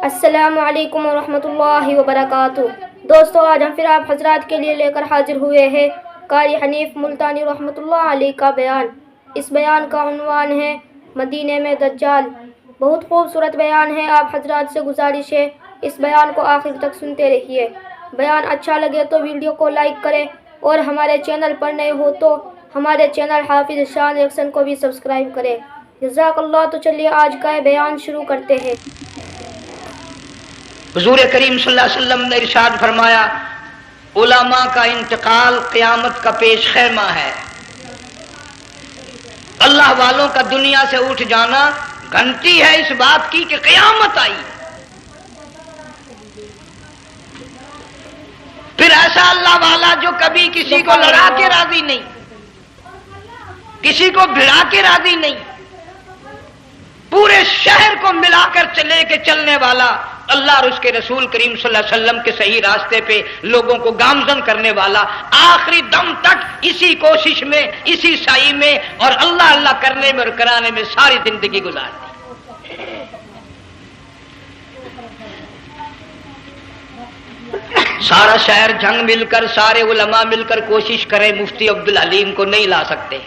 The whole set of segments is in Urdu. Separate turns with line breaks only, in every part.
السلام علیکم ورحمۃ اللہ وبرکاتہ۔ دوستو، آج ہم پھر آپ حضرات کے لیے لے کر حاضر ہوئے ہیں قاری حنیف ملتانی رحمۃ اللہ علیہ کا بیان۔ اس بیان کا عنوان ہے مدینے میں دجال۔ بہت خوبصورت بیان ہے، آپ حضرات سے گزارش ہے اس بیان کو آخر تک سنتے رہیے۔ بیان اچھا لگے تو ویڈیو کو لائک کریں اور ہمارے چینل پر نئے ہو تو ہمارے چینل حافظ شان ایکشن کو بھی سبسکرائب کریں۔ جزاک اللہ۔ تو چلیے آج کا بیان شروع کرتے ہیں۔
حضور کریم صلی اللہ علیہ وسلم نے ارشاد فرمایا، علماء کا انتقال قیامت کا پیش خیمہ ہے۔ اللہ والوں کا دنیا سے اٹھ جانا گھنٹی ہے اس بات کی کہ قیامت آئی۔ پھر ایسا اللہ والا جو کبھی کسی کو لڑا کے راضی نہیں، کسی کو بھڑا کے راضی نہیں، پورے شہر کو ملا کر لے کے چلنے والا، اللہ اور اس کے رسول کریم صلی اللہ علیہ وسلم کے صحیح راستے پہ لوگوں کو گامزن کرنے والا، آخری دم تک اسی کوشش میں، اسی سعی میں اور اللہ اللہ کرنے میں اور کرانے میں ساری زندگی گزار دی۔ سارا شہر جنگ مل کر، سارے علماء مل کر کوشش کریں، مفتی عبدالحلیم کو نہیں لا سکتے،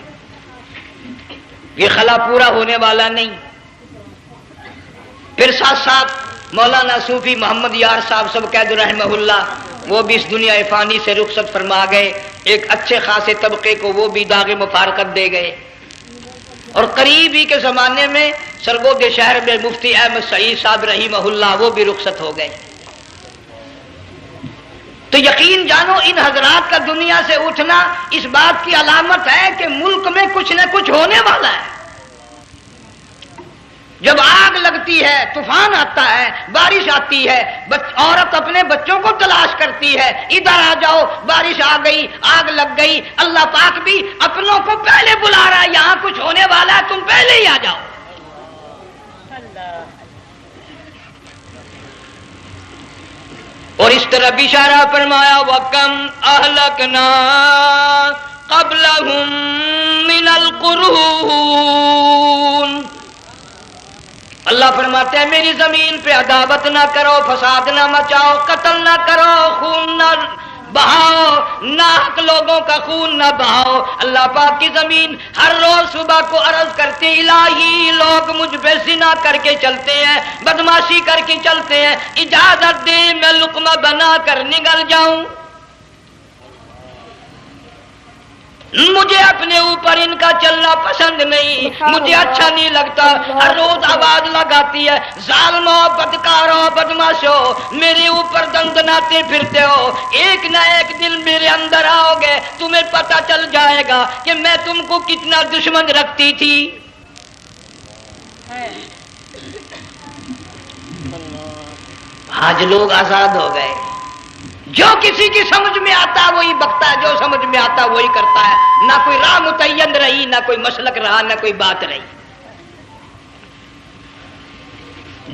یہ خلا پورا ہونے والا نہیں۔ پھر ساتھ ساتھ مولانا صوفی محمد یار صاحب سب قید رحمہ اللہ، وہ بھی اس دنیا فانی سے رخصت فرما گئے، ایک اچھے خاصے طبقے کو وہ بھی داغ مفارقت دے گئے۔ اور قریب ہی کے زمانے میں سرگود شہر میں مفتی احمد سعید صاحب رحمہ اللہ وہ بھی رخصت ہو گئے۔ تو یقین جانو ان حضرات کا دنیا سے اٹھنا اس بات کی علامت ہے کہ ملک میں کچھ نہ کچھ ہونے والا ہے۔ جب آگ لگتی ہے، طوفان آتا ہے، بارش آتی ہے، عورت اپنے بچوں کو تلاش کرتی ہے، ادھر آ جاؤ، بارش آ گئی، آگ لگ گئی، اللہ پاک بھی اپنوں کو پہلے بلا رہا ہے، یہاں کچھ ہونے والا ہے، تم پہلے ہی آ جاؤ۔ اور اس طرح اشارہ فرمایا، وَكَمْ أَهْلَكْنَا قَبْلَهُمْ مِنَ الْقُرُونِ۔ اللہ فرماتے ہیں میری زمین پہ عداوت نہ کرو، فساد نہ مچاؤ، قتل نہ کرو، خون نہ بہاؤ، ناحق لوگوں کا خون نہ بہاؤ۔ اللہ پاک کی زمین ہر روز صبح کو عرض کرتی، الہی لوگ مجھ پہ زنا کر کے چلتے ہیں، بدماشی کر کے چلتے ہیں، اجازت دے میں لقمہ بنا کر نگل جاؤں۔ مجھے اپنے اوپر ان کا چلنا پسند نہیں، مجھے اچھا نہیں لگتا، ہر روز آواز لگاتی ہے، ظالمو، بدکارو، بدماشو، میرے اوپر دندناتے پھرتے ہو، ایک نہ ایک دن میرے اندر آؤ گے، تمہیں پتہ چل جائے گا کہ میں تم کو کتنا دشمن رکھتی تھی۔ آج لوگ آزاد ہو گئے، جو کسی کی سمجھ میں آتا ہے وہی بکتا ہے، جو سمجھ میں آتا ہے وہی کرتا ہے، نہ کوئی راہ متعین رہی، نہ کوئی مسلک رہا، نہ کوئی بات رہی۔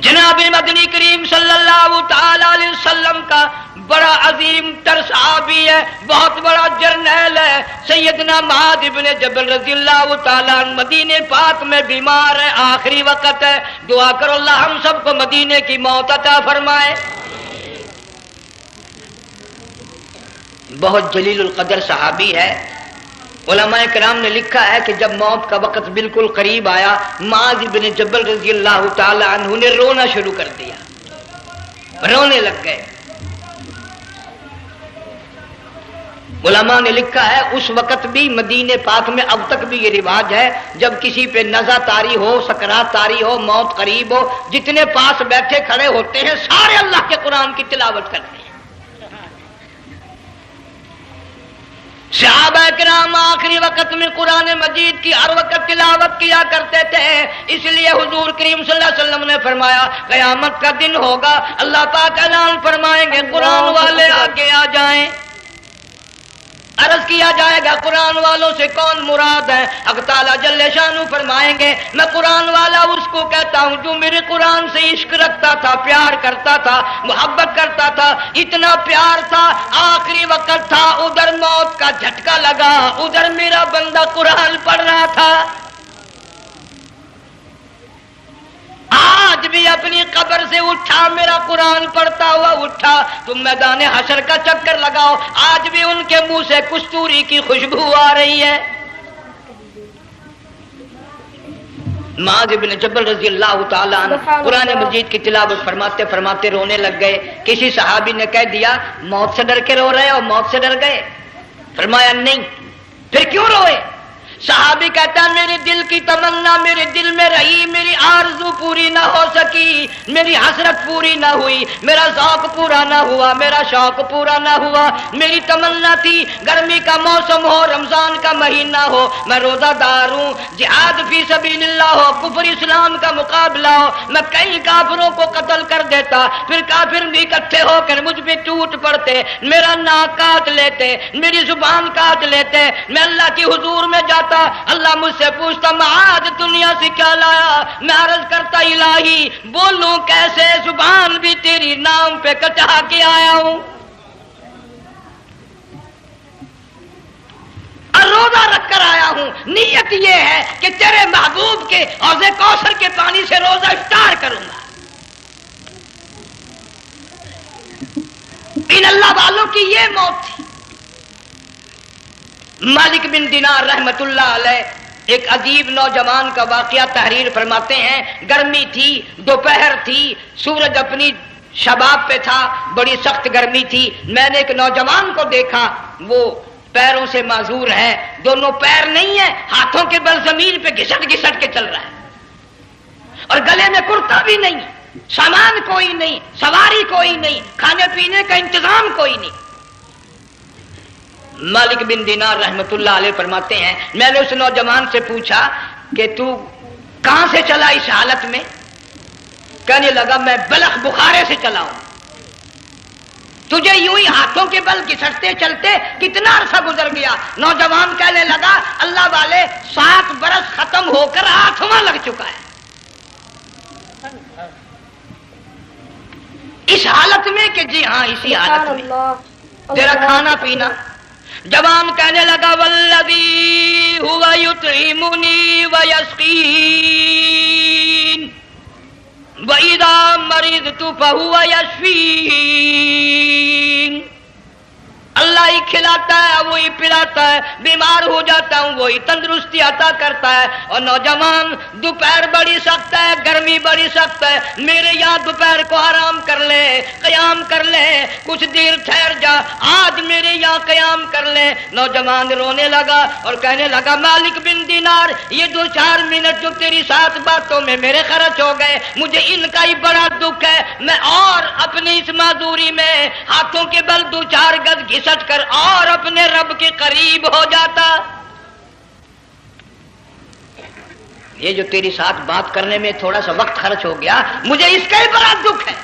جناب مدنی کریم صلی اللہ تعالی علیہ وسلم کا بڑا عظیم تر صحابی ہے، بہت بڑا جرنیل ہے، سیدنا معاذ بن جبل رضی اللہ تعالی عنہ، مدینے پاک میں بیمار ہے، آخری وقت ہے، دعا کرو اللہ ہم سب کو مدینے کی موت عطا فرمائے۔ بہت جلیل القدر صحابی ہے، علماء کرام نے لکھا ہے کہ جب موت کا وقت بالکل قریب آیا، معاذ بن جبل رضی اللہ تعالی عنہ نے رونا شروع کر دیا، رونے لگ گئے۔ علماء نے لکھا ہے اس وقت بھی مدینے پاک میں اب تک بھی یہ رواج ہے، جب کسی پہ نزع طاری ہو، سکرات طاری ہو، موت قریب ہو، جتنے پاس بیٹھے کھڑے ہوتے ہیں سارے اللہ کے قرآن کی تلاوت کرتے ہیں۔ صحابہ کرام آخری وقت میں قرآن مجید کی ہر وقت تلاوت کیا کرتے تھے، اس لیے حضور کریم صلی اللہ علیہ وسلم نے فرمایا قیامت کا دن ہوگا، اللہ پاک اعلان فرمائیں گے قرآن والے آگے آ جائیں۔ عرض کیا جائے گا قرآن والوں سے کون مراد ہے؟ حق تعالیٰ جل شانہ فرمائیں گے میں قرآن والا اس کو کہتا ہوں جو میرے قرآن سے عشق رکھتا تھا، پیار کرتا تھا، محبت کرتا تھا، اتنا پیار تھا، آخری وقت تھا، ادھر موت کا جھٹکا لگا، ادھر میرا بندہ قرآن پڑھ رہا تھا۔ آج بھی اپنی قبر سے اٹھ اٹھا میرا قرآن پڑھتا ہوا اٹھا، تم میدان حشر کا چکر لگاؤ، آج بھی ان کے منہ سے کستوری کی خوشبو آ رہی ہے۔ معاذ بن جبل رضی اللہ تعالیٰ عنہ قرآن مجید کی تلاوت فرماتے فرماتے رونے لگ گئے۔ کسی صحابی نے کہہ دیا موت سے ڈر کے رو رہے ہو، موت سے ڈر گئے؟ فرمایا نہیں۔ پھر کیوں روئے؟ صحابی کہتا ہے میرے دل کی تمنا میرے دل میں رہی، میری آرزو پوری نہ ہو سکی، میری حسرت پوری نہ ہوئی، میرا ذوق پورا نہ ہوا، میرا شوق پورا نہ ہوا۔ میری تمنا تھی گرمی کا موسم ہو، رمضان کا مہینہ ہو، میں روزہ دار ہوں، جہاد فی سبیل اللہ ہو، کفر اسلام کا مقابلہ ہو، میں کئی کافروں کو قتل کر دیتا، پھر کافر بھی اکٹھے ہو کر مجھ پہ ٹوٹ پڑتے، میرا ناک کاٹ لیتے، میری زبان کاٹ لیتے، میں اللہ کی حضور میں جاتا، اللہ مجھ سے پوچھتا معاذ دنیا سے کیا لایا؟ میں عرض کرتا الہی بولوں کیسے، زبان بھی تیری نام پہ کٹا کے آیا ہوں، اور روزہ رکھ کر آیا ہوں، نیت یہ ہے کہ تیرے محبوب کے حوض کوثر کے پانی سے روزہ افطار کروں گا۔ ان اللہ والوں کی یہ موت تھی۔ مالک بن دینار رحمت اللہ علیہ ایک عجیب نوجوان کا واقعہ تحریر فرماتے ہیں۔ گرمی تھی، دوپہر تھی، سورج اپنی شباب پہ تھا، بڑی سخت گرمی تھی۔ میں نے ایک نوجوان کو دیکھا، وہ پیروں سے معذور ہے، دونوں پیر نہیں ہیں، ہاتھوں کے بل زمین پہ گھسٹ گھسٹ کے چل رہا ہے، اور گلے میں کرتا بھی نہیں، سامان کوئی نہیں، سواری کوئی نہیں، کھانے پینے کا انتظام کوئی نہیں۔ مالک بن دینار رحمت اللہ علیہ فرماتے ہیں میں نے اس نوجوان سے پوچھا کہ تو کہاں سے چلا اس حالت میں؟ کہنے لگا میں بلخ بخارے سے چلا ہوں۔ تجھے یوں ہی ہاتھوں کے بل گھسٹتے چلتے کتنا عرصہ گزر گیا؟ نوجوان کہنے لگا اللہ والے 7 برس ختم ہو کر 8واں لگ چکا ہے، اس حالت میں کہ جی ہاں اسی حالت میں، تیرا کھانا پینا۔ جوان کہنے لگا والذی هو یطعمنی ویسقین وَإِذَا مَرِضْتُ فَهُوَ يَشْفِينِ، اللہ ہی کھلاتا ہے، وہی پلاتا ہے، بیمار ہو جاتا ہوں وہی تندرستی عطا کرتا ہے۔ اور نوجوان دوپہر بڑی سخت ہے، گرمی بڑی سخت ہے، میرے یہاں دوپہر کو آرام کر لے، قیام کر لے، کچھ دیر ٹھہر جا، آج میرے یہاں قیام کر لے۔ نوجوان رونے لگا اور کہنے لگا مالک بن دینار یہ 2-4 منٹ جو تیری ساتھ باتوں میں میرے خرچ ہو گئے، مجھے ان کا ہی بڑا دکھ ہے، میں اور اپنی اس معذوری میں ہاتھوں کے بل 2-4 گز گھسٹ کر اور اپنے رب کے قریب ہو جاتا۔ یہ جو تیری ساتھ بات کرنے میں تھوڑا سا وقت خرچ ہو گیا، مجھے اس کا ہی بڑا دکھ ہے۔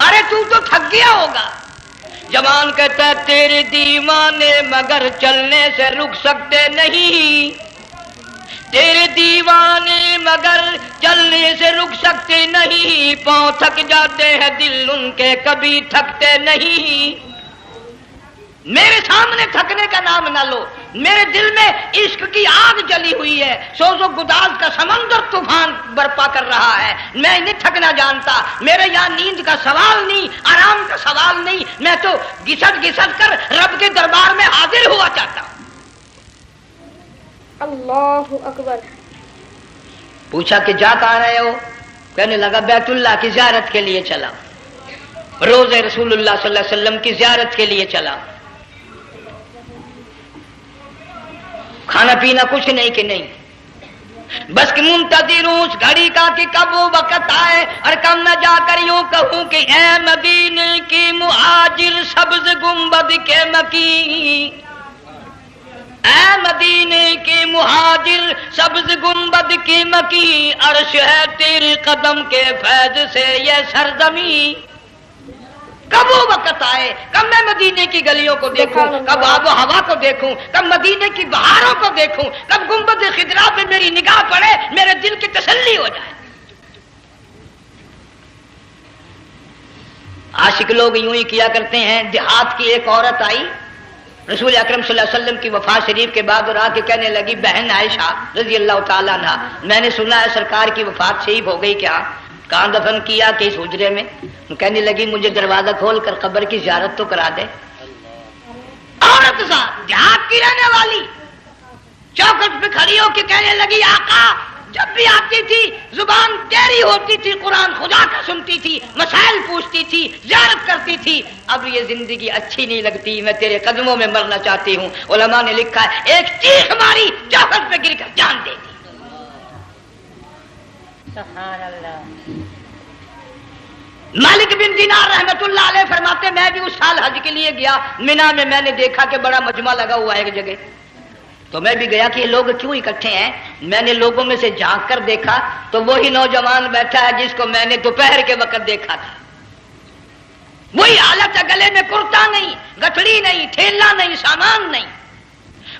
ارے تو تھک گیا ہوگا۔ جوان کہتا ہے تیرے دیوانے مگر چلنے سے رک سکتے نہیں، تیرے دیوانے مگر چلنے سے رک سکتے نہیں، پاؤں تھک جاتے ہیں دل ان کے کبھی تھکتے نہیں۔ میرے سامنے تھکنے کا نام نہ لو، میرے دل میں عشق کی آگ جلی ہوئی ہے، سوز و گداز کا سمندر طوفان برپا کر رہا ہے، میں نہیں تھکنا جانتا، میرے یہاں نیند کا سوال نہیں، آرام کا سوال نہیں، میں تو گھسٹ گھسٹ کر رب کے دربار میں حاضر ہوا چاہتا ہوں۔
اللہ اکبر۔
پوچھا کہ جا کہاں رہے ہو؟ کہنے لگا بیت اللہ کی زیارت کے لیے چلا، روزے رسول اللہ صلی اللہ علیہ وسلم کی زیارت کے لیے چلا، کھانا پینا کچھ نہیں کہ نہیں، بس کہ منتظر ہوں اس گھڑی کا کہ کب وہ وقت آئے اور کب میں جا کر یوں کہوں کہ اے مدینے کی مہاجر سبز گنبد کے مکی، اے مدینے کے مہاجر سبز گنبد کی مکی، عرش ہے تیرے قدم کے فیض سے یہ سرزمین۔ کب وہ وقت آئے، کب میں مدینے کی گلیوں کو دیکھوں، کب آب و ہوا کو دیکھوں، کب مدینے کی بہاروں کو دیکھوں، کب گنبد خضرا پہ میری نگاہ پڑے، میرے دل کی تسلی ہو جائے۔ عاشق لوگ یوں ہی کیا کرتے ہیں۔ دیہات کی ایک عورت آئی رسول اکرم صلی اللہ علیہ وسلم کی وفات شریف کے بعد اور آ کے کہنے لگی بہن عائشہ رضی اللہ تعالیٰ عنہ، میں نے سنا ہے سرکار کی وفات شریف ہو گئی کیا؟ کہاں دفن کیا کہ اس حجرے میں؟ کہنے لگی مجھے دروازہ کھول کر قبر کی زیارت تو کرا دے. عورت سا دیہات کی رہنے والی چوکھٹ پہ کھڑی ہو کے کہنے لگی آقا جب بھی آتی تھی زبان ٹیڑھی ہوتی تھی، قرآن خدا کا سنتی تھی، مسائل پوچھتی تھی، زیارت کرتی تھی، اب یہ زندگی اچھی نہیں لگتی، میں تیرے قدموں میں مرنا چاہتی ہوں. علماء نے لکھا ہے ایک چیخ ماری چوکھٹ پہ گر کر جان دے دی.
سبحان اللہ.
مالک بن دینار رحمت اللہ علیہ فرماتے میں بھی اس سال حج کے لیے گیا مینا میں، میں نے دیکھا کہ بڑا مجمع لگا ہوا ہے ایک جگہ، تو میں بھی گیا کہ یہ لوگ کیوں اکٹھے ہیں. میں نے لوگوں میں سے جھانک کر دیکھا تو وہی نوجوان بیٹھا ہے جس کو میں نے دوپہر کے وقت دیکھا تھا. وہی حالت ہے، گلے میں کرتا نہیں، گٹھڑی نہیں، تھیلا نہیں، سامان نہیں،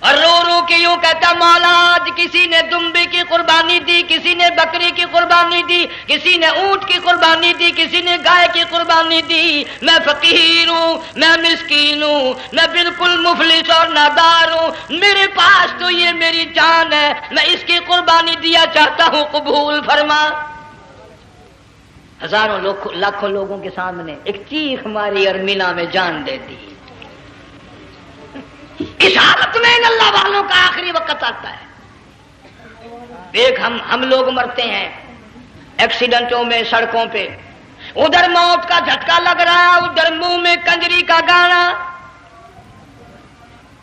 اور رو رو کے یوں کہتا مولا آج کسی نے دمبے کی قربانی دی، کسی نے بکری کی قربانی دی، کسی نے اونٹ کی قربانی دی، کسی نے گائے کی قربانی دی. میں فقیر ہوں، میں مسکین ہوں، میں بالکل مفلس اور نادار ہوں، میرے پاس تو یہ میری جان ہے، میں اس کی قربانی دیا چاہتا ہوں، قبول فرما. ہزاروں لاکھوں لوگوں کے سامنے ایک چیخ ماری اور مینا میں جان دے دی. اس حالت میں ان اللہ والوں کا آخری وقت آتا ہے. ایک ہم لوگ مرتے ہیں ایکسیڈنٹوں میں، سڑکوں پہ، ادھر موت کا جھٹکا لگ رہا ہے، ادھر منہ میں کنجری کا گانا.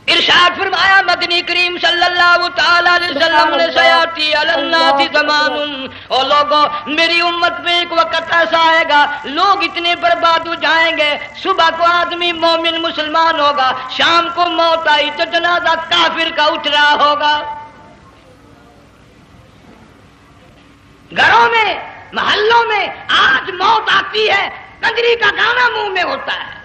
ارشاد فرمایا مدنی کریم صلی اللہ تعالی علیہ وسلم نے سیاتی علی الناس زمان، اور لوگوں میری امت میں ایک وقت ایسا آئے گا لوگ اتنے برباد ہو جائیں گے، صبح کو آدمی مومن مسلمان ہوگا، شام کو موت آئی تو جنازہ کافر کا اٹھ رہا ہوگا. گھروں میں، محلوں میں آج موت آتی ہے، کنجری کا گانا منہ میں ہوتا ہے،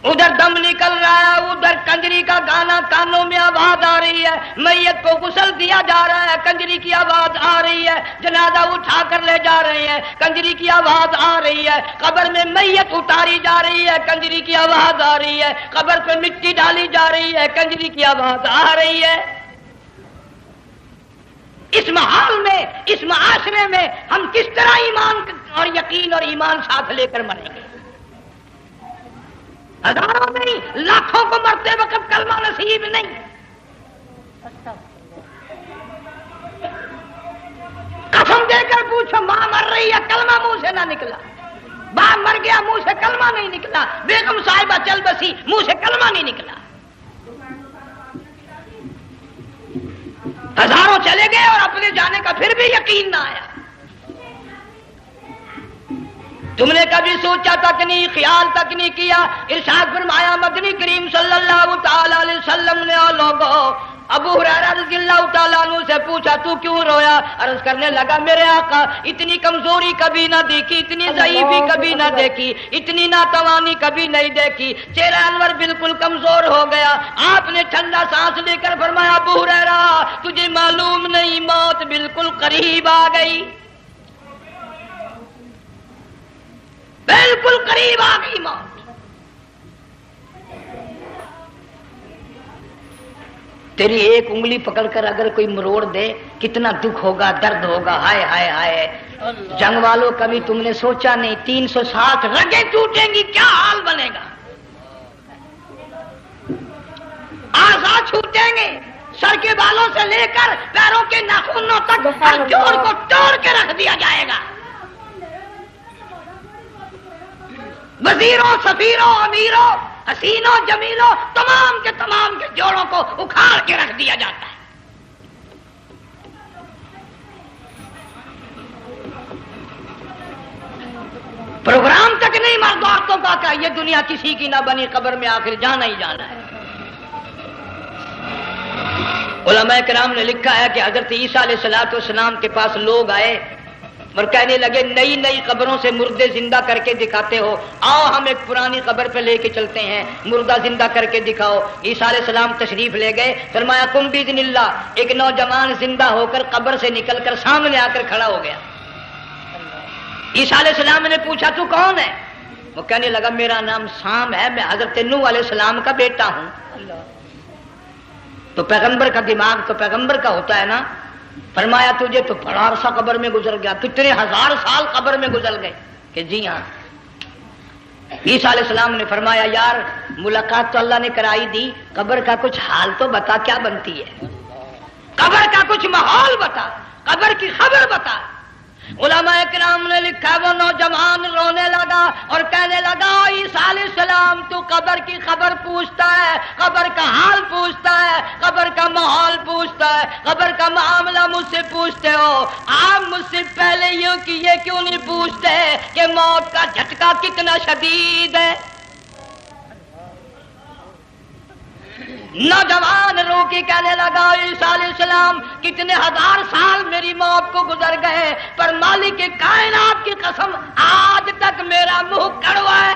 ادھر دم نکل رہا ہے، ادھر کنجری کا گانا، کانوں میں آواز آ رہی ہے، میت کو غسل دیا جا رہا ہے، کنجری کی آواز آ رہی ہے، جنازہ اٹھا کر لے جا رہے ہیں، کنجری کی آواز آ رہی ہے، قبر میں میت اتاری جا رہی ہے، کنجری کی آواز آ رہی ہے، قبر پہ مٹی ڈالی جا رہی ہے، کنجری کی آواز آ رہی ہے. اس ماحول میں، اس معاشرے میں ہم کس طرح ایمان اور یقین اور ایمان ساتھ لے کر مریں گے؟ ہزاروں نہیں لاکھوں کو مرتے وقت کلمہ نصیب نہیں. قسم دے کر پوچھو ماں مر رہی ہے کلمہ منہ سے نہ نکلا، باپ مر گیا منہ سے کلمہ نہیں نکلا، بیگم صاحبہ چل بسی منہ سے کلمہ نہیں نکلا. ہزاروں چلے گئے اور اپنے جانے کا پھر بھی یقین نہ آیا. تم نے کبھی سوچا تک نہیں، خیال تک نہیں کیا. ارشاد فرمایا مدنی کریم صلی اللہ تعالی علیہ وسلم نے اور لوگوں ابو ہریرہ رضی اللہ تعالیٰ عنہ سے پوچھا تو کیوں رویا؟ عرض کرنے لگا میرے آقا اتنی کمزوری کبھی نہ دیکھی، اتنی ضعیفی کبھی نہ دیکھی، اتنی ناتوانی کبھی نہیں دیکھی، چہرہ انور بالکل کمزور ہو گیا. آپ نے ٹھنڈا سانس لے کر فرمایا ابو ہریرہ تجھے معلوم نہیں موت بالکل قریب آ گئی، بالکل قریب آ گئی موت. تیری ایک انگلی پکڑ کر اگر کوئی مروڑ دے کتنا دکھ ہوگا، درد ہوگا، ہائے ہائے ہائے. جنگ والوں کبھی تم نے سوچا نہیں 360 رگیں ٹوٹیں گی کیا حال بنے گا، آزاد چھوٹیں گے، سر کے بالوں سے لے کر پیروں کے ناخنوں تک ہر جوڑ کو توڑ کے رکھ دیا جائے گا. وزیروں، سفیروں، امیروں، حسینوں، جمیلوں، تمام کے جوڑوں کو اکھاڑ کے رکھ دیا جاتا ہے. پروگرام تک نہیں مرد عورتوں کا کہ یہ دنیا کسی کی نہ بنی، قبر میں آخر جانا ہی جانا ہے. علماء کرام نے لکھا ہے کہ حضرت عیسیٰ علیہ السلام کے پاس لوگ آئے اور کہنے لگے نئی نئی قبروں سے مردے زندہ کر کے دکھاتے ہو، آؤ ہم ایک پرانی قبر پہ لے کے چلتے ہیں، مردہ زندہ کر کے دکھاؤ. عیسیٰ علیہ السلام تشریف لے گئے، فرمایا قم باذن اللہ. ایک نوجوان زندہ ہو کر قبر سے نکل کر سامنے آ کر کھڑا ہو گیا. عیسیٰ علیہ السلام نے پوچھا تو کون ہے؟ وہ کہنے لگا میرا نام سام ہے، میں حضرت نوح علیہ السلام کا بیٹا ہوں. تو پیغمبر کا دماغ تو پیغمبر کا ہوتا ہے نا. فرمایا تجھے تو بڑا عرصہ قبر میں گزر گیا، کتنے ہزار سال قبر میں گزر گئے؟ کہ جی ہاں۔ عیسیٰ علیہ السلام نے فرمایا یار ملاقات تو اللہ نے کرائی دی، قبر کا کچھ حال تو بتا، کیا بنتی ہے؟ قبر کا کچھ ماحول بتا، قبر کی خبر بتا۔ علماء کرام نے لکھا وہ نوجوان رونے لگا اور کہنے لگا عیسیٰ علیہ السلام تو قبر کی خبر پوچھتا ہے، قبر کا حال پوچھتا ہے، قبر کا ماحول پوچھتا ہے، قبر کا معاملہ مجھ سے پوچھتے ہو، آپ مجھ سے پہلے یہ کیوں نہیں پوچھتے کہ موت کا جھٹکا کتنا شدید ہے؟ نوجوان رو کے کہنے لگا عیسیٰ علیہ السلام کتنے ہزار سال میری موت کو گزر گئے، پر مالک کائنات کی قسم آج تک میرا منہ کڑوا ہے۔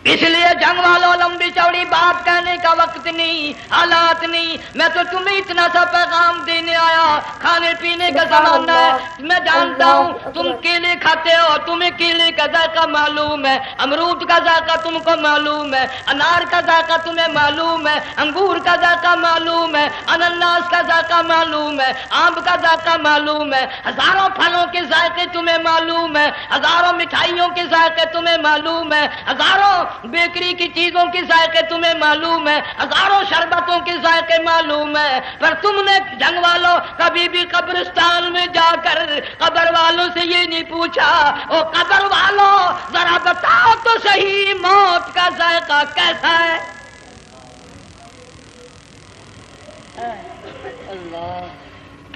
اس لیے جنگ والوں لمبی چوڑی بات کہنے کا وقت نہیں، حالات نہیں، میں تو تمہیں اتنا سا پیغام دینے آیا، کھانے پینے کا زمانہ ہے، میں جانتا ہوں تم کیلے کھاتے ہو، تمہیں کیلے کا ذائقہ معلوم ہے، امرود کا ذائقہ تم کو معلوم ہے، انار کا ذائقہ تمہیں معلوم ہے، انگور کا ذائقہ معلوم ہے، انناس کا ذائقہ معلوم ہے، آم کا ذائقہ معلوم ہے، ہزاروں پھلوں کے ذائقے تمہیں معلوم ہے، ہزاروں مٹھائیوں کے ذائقے تمہیں معلوم ہے، ہزاروں بیکری کی چیزوں کے ذائقے تمہیں معلوم ہے، ہزاروں شربتوں کے ذائقے معلوم ہے، پر تم نے جنگ والوں کبھی بھی قبرستان میں جا کر قبر والوں سے یہ نہیں پوچھا او قبر والوں ذرا بتاؤ تو صحیح موت کا ذائقہ کیسا ہے؟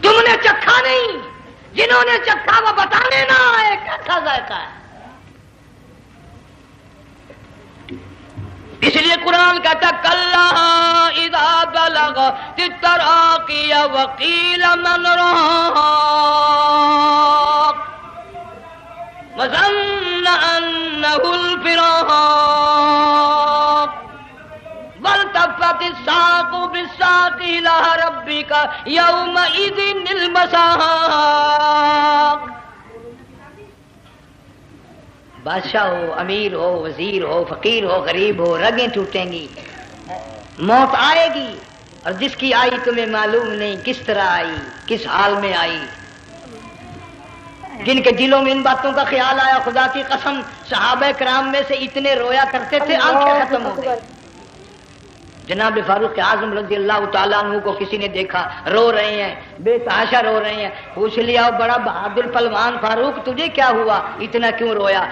تم نے چکھا نہیں، جنہوں نے چکھا وہ بتانے نہ آئے کیسا ذائقہ ہے۔ اس لیے قرآن کہتا کلا اذا بلغت التراقی وقیل من راق وظن انه الفراق والتفت الساق بالساق الى ربك يومئذ المساق۔ بادشاہ ہو، امیر ہو، وزیر ہو، فقیر ہو، غریب ہو، رگیں ٹوٹیں گی، موت آئے گی، اور جس کی آئی تمہیں معلوم نہیں کس طرح آئی، کس حال میں آئی۔ جن کے دلوں میں ان باتوں کا خیال آیا خدا کی قسم صحابہ کرام میں سے اتنے رویا کرتے تھے آنکھیں ختم ہو گئی۔ جناب فاروق اعظم رضی اللہ تعالیٰ عنہ کو کسی نے دیکھا رو رہے ہیں، بے تحاشا رو رہے ہیں، پوچھ لیا بڑا بہادر پہلوان فاروق تجھے کیا ہوا، اتنا کیوں رویا؟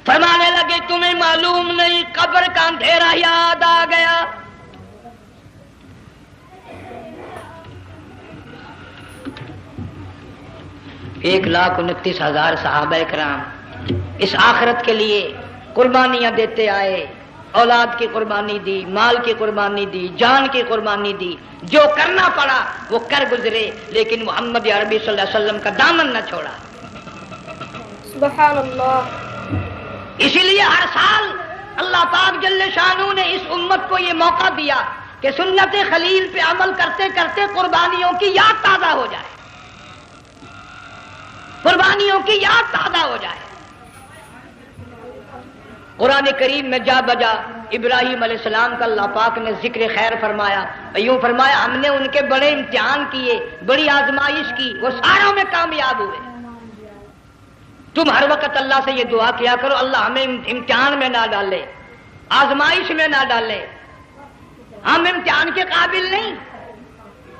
فرمانے لگے تمہیں معلوم نہیں قبر کا اندھیرا یاد آ گیا۔ 1,29,000 صحابہ کرام اس آخرت کے لیے قربانیاں دیتے آئے، اولاد کی قربانی دی، مال کی قربانی دی، جان کی قربانی دی، جو کرنا پڑا وہ کر گزرے، لیکن محمد عربی صلی اللہ علیہ وسلم کا دامن نہ چھوڑا۔
سبحان اللہ۔
اسی لیے ہر سال اللہ پاک جل شانہ نے اس امت کو یہ موقع دیا کہ سنت خلیل پہ عمل کرتے کرتے قربانیوں کی یاد تازہ ہو جائے، قربانیوں کی یاد تازہ ہو جائے۔ قرآن کریم میں جا بجا ابراہیم علیہ السلام کا اللہ پاک نے ذکر خیر فرمایا، یوں فرمایا ہم نے ان کے بڑے امتحان کیے، بڑی آزمائش کی، وہ ساروں میں کامیاب ہوئے۔ تم ہر وقت اللہ سے یہ دعا کیا کرو اللہ ہمیں امتحان میں نہ ڈالے، آزمائش میں نہ ڈالے، ہم امتحان کے قابل نہیں۔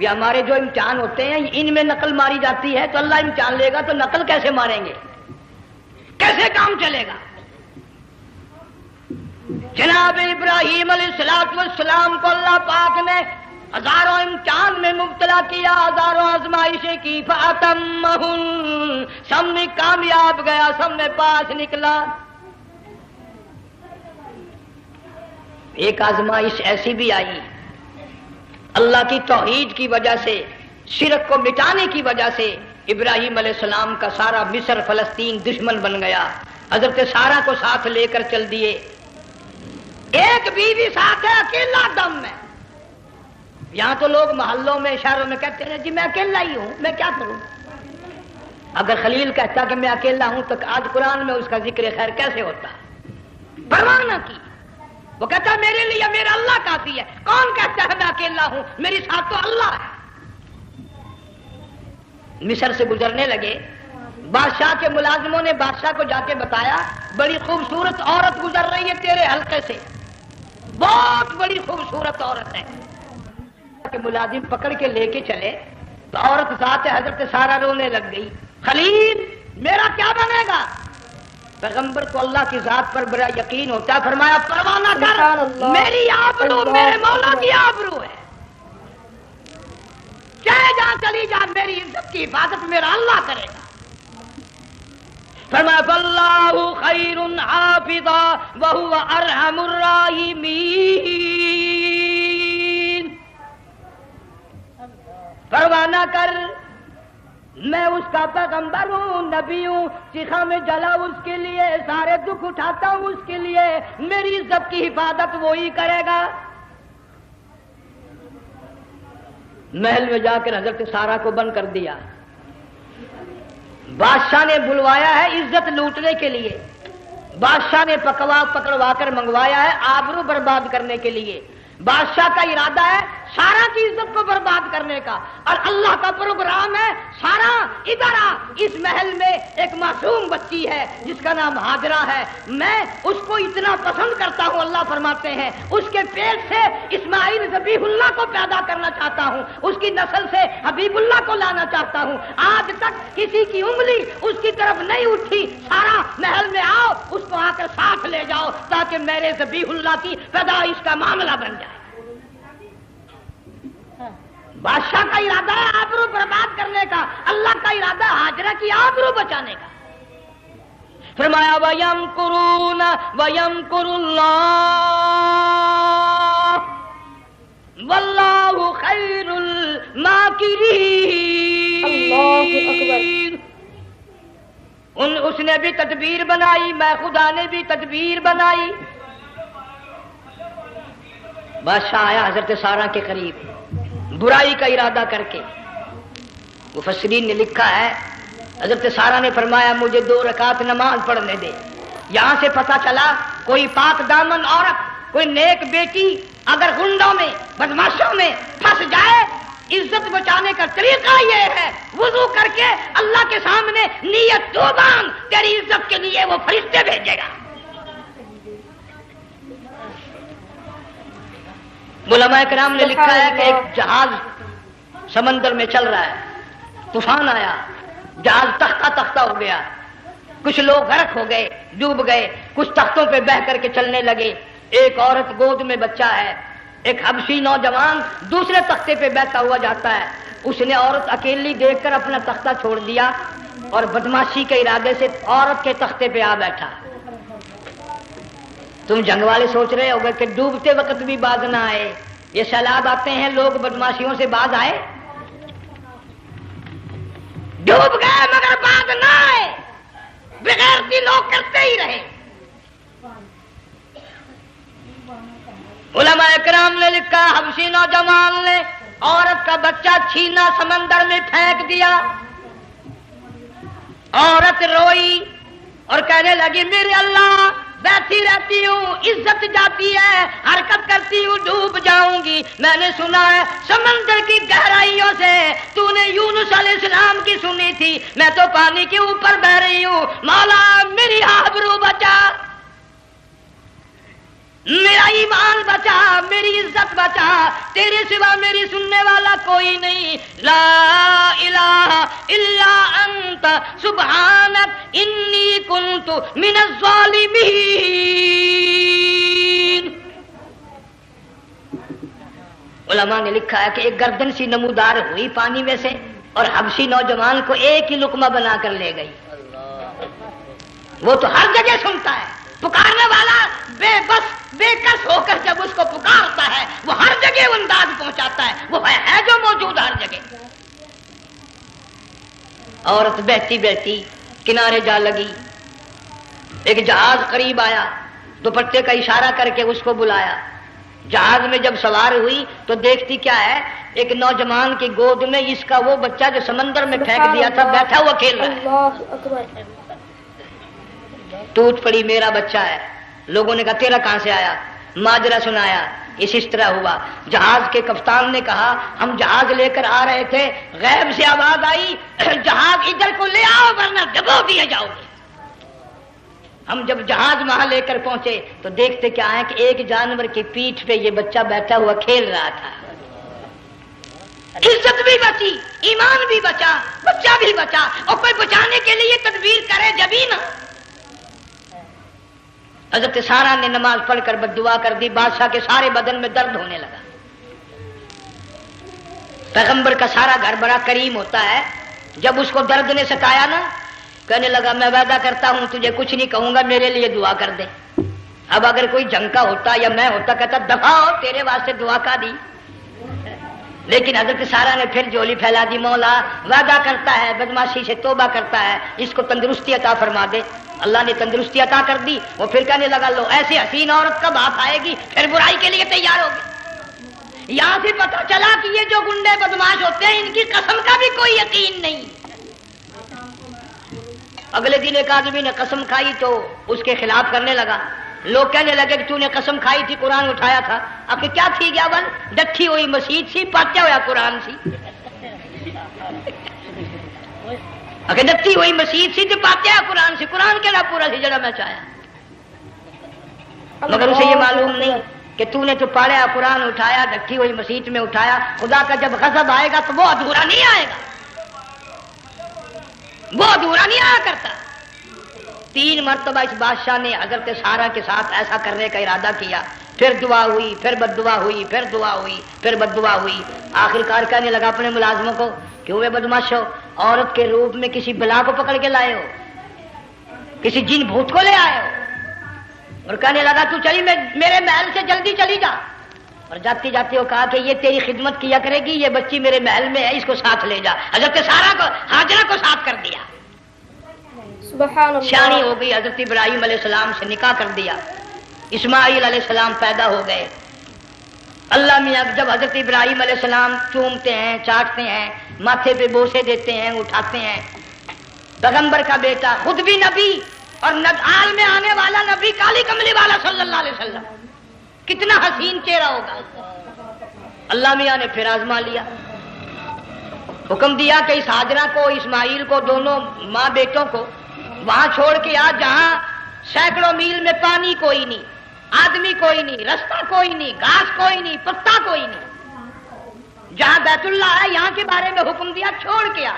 یہ ہمارے جو امتحان ہوتے ہیں ان میں نقل ماری جاتی ہے، تو اللہ امتحان لے گا تو نقل کیسے ماریں گے، کیسے کام چلے گا؟ جناب ابراہیم علیہ السلام کو اللہ پاک نے ہزاروں امتحان میں مبتلا کیا، ہزاروں آزمائشیں کی، فَأَتَمَّهُنْ سب میں کامیاب گیا، سب میں پاس نکلا۔ ایک آزمائش ایسی بھی آئی اللہ کی توحید کی وجہ سے، شرک کو مٹانے کی وجہ سے ابراہیم علیہ السلام کا سارا مصر فلسطین دشمن بن گیا، حضرت سارہ کو ساتھ لے کر چل دیے، ایک بیوی ساتھ ہے اکیلا دم میں۔ یہاں تو لوگ محلوں میں شہروں میں کہتے ہیں جی میں اکیلا ہی ہوں، میں کیا کروں؟ اگر خلیل کہتا کہ میں اکیلا ہوں تو آج قرآن میں اس کا ذکر خیر کیسے ہوتا؟ پرواہ نہ کی، وہ کہتا ہے میرے لیے میرا اللہ کافی ہے. کون کہتا ہے میں اکیلا ہوں؟ میری ساتھ تو اللہ ہے. مصر سے گزرنے لگے. بادشاہ کے ملازموں نے بادشاہ کو جا کے بتایا بڑی خوبصورت عورت گزر رہی ہے تیرے حلقے سے، بہت بڑی خوبصورت عورت ہے. کہ ملازم پکڑ کے لے کے چلے تو عورت ذات حضرت سارہ رونے لگ گئی. خلیل میرا کیا بنے گا؟ پیغمبر کو اللہ کی ذات پر بڑا یقین ہوتا ہے. فرمایا پرواہ نہ کر، میری آبرو میرے مولا کی آبرو ہے، چاہے جہاں چلی جا میری عزت کی حفاظت میرا اللہ کرے گا. فرمایا فاللہ خیر حافظا وہو ارحم الراحمین. پرواہ نہ کر، میں اس کا پیغمبر ہوں، نبی ہوں، چیخا میں جلا اس کے لیے، سارے دکھ اٹھاتا ہوں اس کے لیے، میری عزت کی حفاظت وہی کرے گا. محل میں جا کر حضرت سارہ کو بند کر دیا. بادشاہ نے بلوایا ہے عزت لوٹنے کے لیے، بادشاہ نے پکڑوا کر منگوایا ہے آبرو برباد کرنے کے لیے. بادشاہ کا ارادہ ہے سارا کی عزت کو برباد کرنے کا، اور اللہ کا پروگرام ہے سارا ادھر آ. اس محل میں ایک معصوم بچی ہے جس کا نام ہاجرہ ہے، میں اس کو اتنا پسند کرتا ہوں، اللہ فرماتے ہیں اس کے پیٹ سے اسماعیل ذبیح اللہ کو پیدا کرنا چاہتا ہوں، اس کی نسل سے حبیب اللہ کو لانا چاہتا ہوں. آج تک کسی کی انگلی اس کی طرف نہیں اٹھی. سارا محل میں آؤ، اس کو آ کر ساتھ لے جاؤ تاکہ میرے ذبیح اللہ کی پیدائش کا معاملہ بن جائے. بادشاہ کا ارادہ ہے آبرو برباد کرنے کا، اللہ کا ارادہ ہاجرہ کی آبرو بچانے کا. فرمایا وَيَمْكُرُونَ وَيَمْكُرُ اللَّهُ وَاللَّهُ خَيْرُ الْمَاكِرِينَ. اللہ اکبر. اس نے بھی تدبیر بنائی، میں خدا نے بھی تدبیر بنائی. بادشاہ آیا حضرت سارہ کے قریب برائی کا ارادہ کر کے. مفسرین نے لکھا ہے حضرت سارہ نے فرمایا مجھے 2 رکعت نماز پڑھنے دے. یہاں سے پتہ چلا کوئی پاک دامن عورت، کوئی نیک بیٹی اگر گنڈوں میں بدماشوں میں پھنس جائے، عزت بچانے کا طریقہ یہ ہے وضو کر کے اللہ کے سامنے نیت تو باندھ، تیری عزت کے لیے وہ فرشتے بھیجے گا. علماء کرام نے لکھا ہے کہ ایک جہاز سمندر میں چل رہا ہے، طوفان آیا، جہاز تختہ تختہ ہو گیا، کچھ لوگ غرق ہو گئے، ڈوب گئے، کچھ تختوں پہ بہ کر کے چلنے لگے. ایک عورت گود میں بچہ ہے، ایک حبشی نوجوان دوسرے تختے پہ بہتا ہوا جاتا ہے. اس نے عورت اکیلی دیکھ کر اپنا تختہ چھوڑ دیا اور بدماشی کے ارادے سے عورت کے تختے پہ آ بیٹھا. تم جنگ والے سوچ رہے ہوگے کہ ڈوبتے وقت بھی باز نہ آئے، یہ سیلاب آتے ہیں لوگ بدماشیوں سے باز آئے؟ ڈوب گئے مگر باز نہ آئے، بغیرتی لوگ کرتے ہی رہے. علماء کرام نے لکھا حبشی نوجوان نے عورت کا بچہ چھینا سمندر میں پھینک دیا. عورت روئی اور کہنے لگی میرے اللہ بیٹھی رہتی ہوں، عزت جاتی ہے، حرکت کرتی ہوں، ڈوب جاؤں گی. میں نے سنا ہے سمندر کی گہرائیوں سے تو نے یونس علیہ السلام کی سنی تھی، میں تو پانی کے اوپر بہ رہی ہوں. مولا میری آبرو بچا، میرا ایمان بچا، میری عزت بچا، تیرے سوا میری سننے والا کوئی نہیں. لا الہ الا انت سبحانک انی کنت من الظالمین. علماء نے لکھا ہے کہ ایک گردن سی نمودار ہوئی پانی میں سے اور حبشی نوجوان کو ایک ہی لقمہ بنا کر لے گئی. وہ تو ہر جگہ سنتا ہے، پکارنے والا بے بس بے کس ہو کر جب اس کو پکارتا ہے وہ ہر جگہ انداز پہنچاتا ہے، وہ ہے جو موجود ہر جگہ. عورت بہتی بہتی کنارے جا لگی. ایک جہاز قریب آیا، دوپٹے کا اشارہ کر کے اس کو بلایا. جہاز میں جب سوار ہوئی تو دیکھتی کیا ہے، ایک نوجوان کی گود میں اس کا وہ بچہ جو سمندر میں پھینک دیا تھا بیٹھا ہوا کھیل رہا ہے. ٹوٹ پڑی میرا بچہ ہے. لوگوں نے کہا تیرا کہاں سے آیا؟ ماجرا سنایا، اس طرح ہوا۔ جہاز کے کپتان نے کہا ہم جہاز لے کر آ رہے تھے، غیب سے آواز آئی جہاز ادھر کو لے آؤ ورنہ ڈبو دیے جاؤ گے۔ ہم جب جہاز وہاں لے کر پہنچے تو دیکھتے کیا ہے کہ ایک جانور کی پیٹھ پہ یہ بچہ بیٹھا ہوا کھیل رہا تھا۔ عزت بھی بچی، ایمان بھی بچا، بچہ بھی بچا، اور کوئی بچانے کے لیے تدبیر کرے جبھی نا۔ حضرت سارا نے نماز پڑھ کر بد دعا کر دی، بادشاہ کے سارے بدن میں درد ہونے لگا۔ پیغمبر کا سارا گھر بڑا کریم ہوتا ہے، جب اس کو درد نے ستایا نا، کہنے لگا میں وعدہ کرتا ہوں تجھے کچھ نہیں کہوں گا، میرے لیے دعا کر دے۔ اب اگر کوئی جنگ کا ہوتا یا میں ہوتا کہتا دفع ہو، تیرے واسطے دعا کا دی، لیکن حضرت سارا نے پھر جولی پھیلا دی، مولا وعدہ کرتا ہے، بدماشی سے توبہ کرتا ہے، اس کو تندرستی عطا فرما دے۔ اللہ نے تندرستی عطا کر دی۔ وہ پھر کہنے لگا لو ایسی حسین عورت کب آپ آئے گی، پھر برائی کے لیے تیار ہوگی۔ یہاں سے پتہ چلا کہ یہ جو گنڈے بدماش ہوتے ہیں ان کی قسم کا بھی کوئی یقین نہیں۔ اگلے دن ایک آدمی نے قسم کھائی تو اس کے خلاف کرنے لگا۔ لوگ کہنے لگے کہ تو نے قسم کھائی تھی، قرآن اٹھایا تھا، اب کہ کیا تھی گیا بل ڈٹھی ہوئی مسجد سی، پاٹیا ہوا قرآن سی، اگر ڈٹھی ہوئی مسجد سی تو پاٹیا قرآن سی، قرآن کے پورا سی جڑا میں چاہیا، مگر اسے یہ معلوم نہیں کہ تو نے تو پاڑیا قرآن اٹھایا، ڈٹھی ہوئی مسجد میں اٹھایا۔ خدا کا جب غضب آئے گا تو وہ ادھورا نہیں آئے گا، وہ ادھورا نہیں آیا کرتا۔ 3 مرتبہ اس بادشاہ نے حضرت سارا کے ساتھ ایسا کرنے کا ارادہ کیا، پھر دعا ہوئی، پھر بد دعا ہوئی، پھر دعا ہوئی، پھر بد دعا ہوئی۔ آخر کار کہنے لگا اپنے ملازموں کو کہ ہوئے بدماشو، عورت کے روپ میں کسی بلا کو پکڑ کے لائے ہو، کسی جن بھوت کو لے آئے ہو، اور کہنے لگا تو چلی میرے محل سے جلدی چلی جا، اور جاتی جاتی وہ کہا کہ یہ تیری خدمت کیا کرے گی، یہ بچی میرے محل میں ہے، اس کو ساتھ لے جا۔ حضرت سارا کو ہاجرہ کو ساتھ کر دیا،
سبحان اللہ،
شانی ہو گئی، حضرت ابراہیم علیہ السلام سے نکاح کر دیا، اسماعیل علیہ السلام پیدا ہو گئے۔ اللہ میاں جب حضرت ابراہیم علیہ السلام چومتے ہیں، چاٹتے ہیں، ماتھے پہ بوسے دیتے ہیں، اٹھاتے ہیں، پیغمبر کا بیٹا خود بھی نبی اور نجعال میں آنے والا نبی، کالی کملی والا صلی اللہ علیہ وسلم، کتنا حسین چہرہ ہوگا۔ اللہ میاں نے پھر آزما لیا، حکم دیا کہ اس ہاجرہ کو، اسماعیل کو، دونوں ماں بیٹوں کو وہاں چھوڑ کے آ جہاں سینکڑوں میل میں پانی کوئی نہیں، آدمی کوئی نہیں، رستہ کوئی نہیں، گھاس کوئی نہیں، پتا کوئی نہیں، جہاں بیت اللہ ہے یہاں کے بارے میں حکم دیا چھوڑ کے آ۔